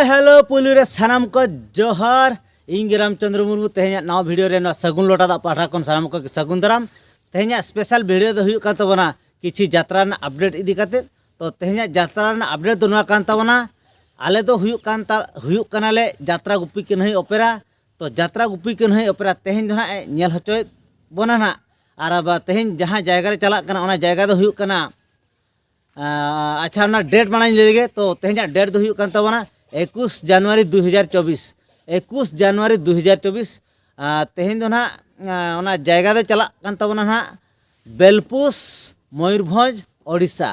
Hi hello पुलुरे सानाम को जोहार इंग रामचंद्र मुर्मू तेहना नवा वीडियो रे सगुन लोटा दा पाठा कौन सानाम को सगुन दाराम तेहना स्पेशल वीडियो दो हुयुक कान ताबोना किछि यात्रा ना अपडेट इदी काते तो तेहना यात्रा ना अपडेट दो नवा कान ताबोना आले दो हुयुक कानाले यात्रा गुपी कन्हई ओपेरा तो यात्रा गुपी कन्हई ओपेरा तेहन दो ना नेल हचोय बोना ना आर बा तेहन जहां जायगा रे चला कना ओना जायगा दो हुयुक कना अच्छा ना डेट मानाई लेगे तो तेहना डेट दो हुयुक कान ताबोना 21 जनवरी 2024 21 जनवरी 2024 तेहन दो ना ओना जायगा दो चला कान ताबोना ना बेलपुस मयूरभंज ओडिशा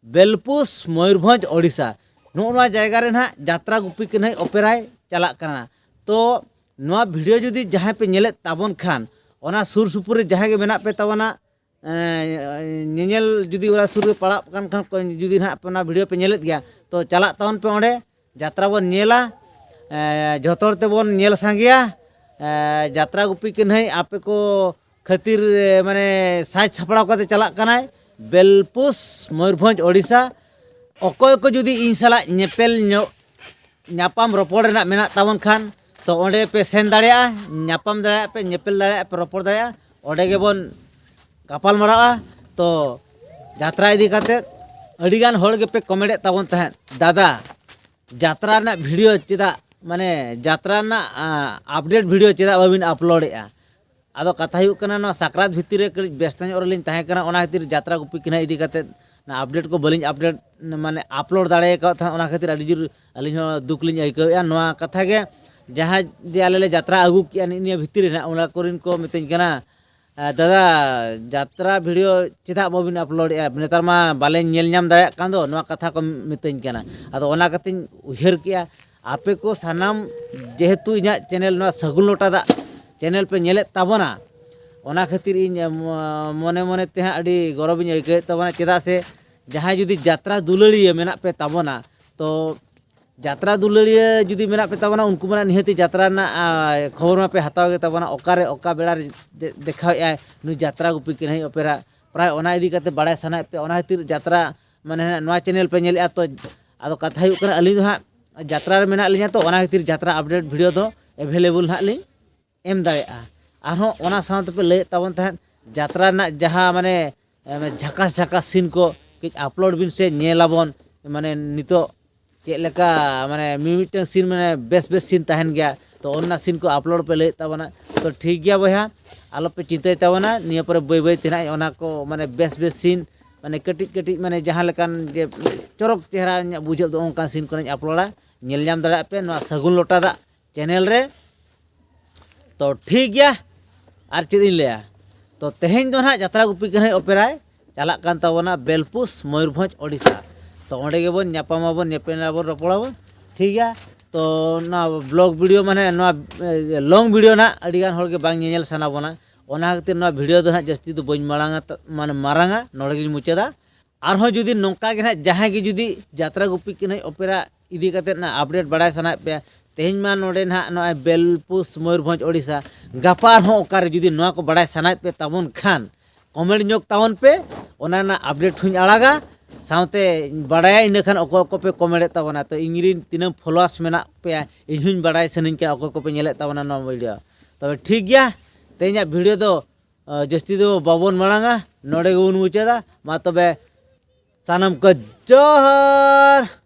बेलपुस मयूरभंज ओडिशा नोआ जायगा रे ना यात्रा गुपी कन्हई ओपेराय चला कना तो नोआ वीडियो जुदी जहां पे नेले ताबोन खान ओना सुर सुपुर जहां के मेना पे ताबोना नेल जुदी ओरा सुर पड़ा कान खान जुदी ना अपना वीडियो पे नेलेत गया तो चला तावन पे ओंडे यात्रा बन नेला जतोर ते बन नेल सांगिया यात्रा गुपी कन्हई आपे को खातिर माने साज छपड़ा काते चला कनाय बेलपुस मयूरभंज ओडिशा अकोय को जुदी इन साला नेपेल ᱧᱟᱯᱟᱢ ᱨᱚᱯᱚᱲ ᱨᱮᱱᱟᱜ ᱢᱮᱱᱟᱜ ᱛᱟᱵᱚᱱ ᱠᱷᱟन तो ओंडे पे सेन दाड़ेया ᱧᱟᱯᱟᱢ दाड़ेया पे नेपेल दाड़ेया पे रᱚᱯᱚᱲ दाड़ेया ओंडे गेबोन गापाल मारावा तो यात्रा इदी काते अड़ी गान होड़ के पे कमेंट ताबोन तहन दादा यात्रा रना वीडियो चेदा माने यात्रा रना अपडेट वीडियो चेदा बाबिन अपलोडेया आदो कथा हुयुक कना न साकरात भितर रे कड़ी व्यस्त ᱧᱚᱜ ᱨᱮᱞᱤᱧ ᱛᱟᱦᱮᱸ ᱠᱟᱱᱟ ᱚᱱᱟ ᱠᱷᱟᱹᱛᱤᱨ ᱡᱟᱛᱨᱟ ᱜᱩᱯᱤ ᱠᱤᱱᱟ ᱤᱫᱤ ᱠᱟᱛᱮ ना अपडेट को बलिंग अपडेट माने अपलोड दाड़े का था ओना खातिर अड़ी जोर अलिन दुख लिंग आइकवेया नोआ कथा के जहां जे आले यात्रा आगु किया निया भितर ना ओना कोरिन को मितኝ कना दादा यात्रा वीडियो चेदा बाबिन अपलोड या नेतार मा बाले नेल नाम दाड़े कान दो नोआ कथा को मितኝ कना आदो ओना कतिन उहेर किया आपे को सानाम जेहेतु इना चैनल नोआ सगुन लोटा दा चैनल पे नेले ताबोना ओना खातिर इन मने मने ते अड़ी गौरव इन आइके ताबोना चेदा से जहां जुदी यात्रा दुलड़िया मेना पे ताबोना तो यात्रा दुलड़िया जुदी मेना पे ताबोना उनको मना निहति यात्रा ना खबर मा पे हताव के ताबोना ओकारे ओका बेड़ा देखाया नु यात्रा गुपी कन्हई ओपेरा प्राय ओना इदी काते बाड़ाय सना पे ओना खातिर यात्रा माने नोआ चैनल पे नेले तो आदो कथा हुयुक कना अली हा यात्रा रे मेना लिया तो ओना खातिर यात्रा अपडेट वीडियो दो अवेलेबल हा लिंग एम दाड़ेया आरो ओना साउंड पे ले ताबोन तहन यात्रा ना जहां माने झकास झकास सीन को कि अपलोड बिन से नेलाबोन माने नितो चेक लेका माने मिमिटन सीन माने बेस बेस सीन तहन गया तो ओना सीन को अपलोड पे ले ताबोना तो ठीक गया बया आलो पे चिंता ताबोना निया पर बय बय तेना ओना को माने बेस बेस सीन माने कटी कटी माने जहां लेकान जे चरक चेहरा बुझो दो ओंका सीन को अपलोडा नेल नाम दाड़ा पे नोआ सगुन लोटा दा चैनल रे तो ठीक गया आर चेदिन लेया तो तेहेन दो ना यात्रा गुपी कन्हई ओपेराय चला कान ताबोना बेलपुस मयूरभंज ओडिशा तो ओंडे गेबोन ᱧᱟᱯᱟᱢᱟᱵᱚᱱ ᱧᱮᱯᱮᱞᱟᱵᱚᱱ रपड़ाबोन ठीक है तो ना ब्लॉग वीडियो माने ना लॉन्ग वीडियो ना अड़ी गान होड़ के बांग नेल साना बोना ओना खातिर ना वीडियो दो ना जस्ती दो बñ मारांगा माने मारांगा नोडे गिन मुचादा आरहों जुदी नोंका गे ना जहां गे जुदी यात्रा गुपी कन्हई ओपेरा इदी काते ना अपडेट बाड़ाय साना पे तेहन मा नोडे ना नोय बेलपुस मयूरभंज ओडिशा गापार हो ओकारे जुदी नोआ को बाड़ाय साना पे ताबोन खान कमेंट ñok तावन पे ओना ना अपडेट हुñ आड़ागा साउते बाड़ाय इन खान ओको को पे कमेंट ताबोना तो इंग्रिन तीना फॉलोअर्स मेना पे इहुñ बाड़ाय सनिन के ओको को पे नेले ताबोना नो वीडियो तबे ठीक गया तेना वीडियो दो जस्ती दो बाबोन मारांगा नोडे गुन मुचादा मा तबे सानम को जोहार।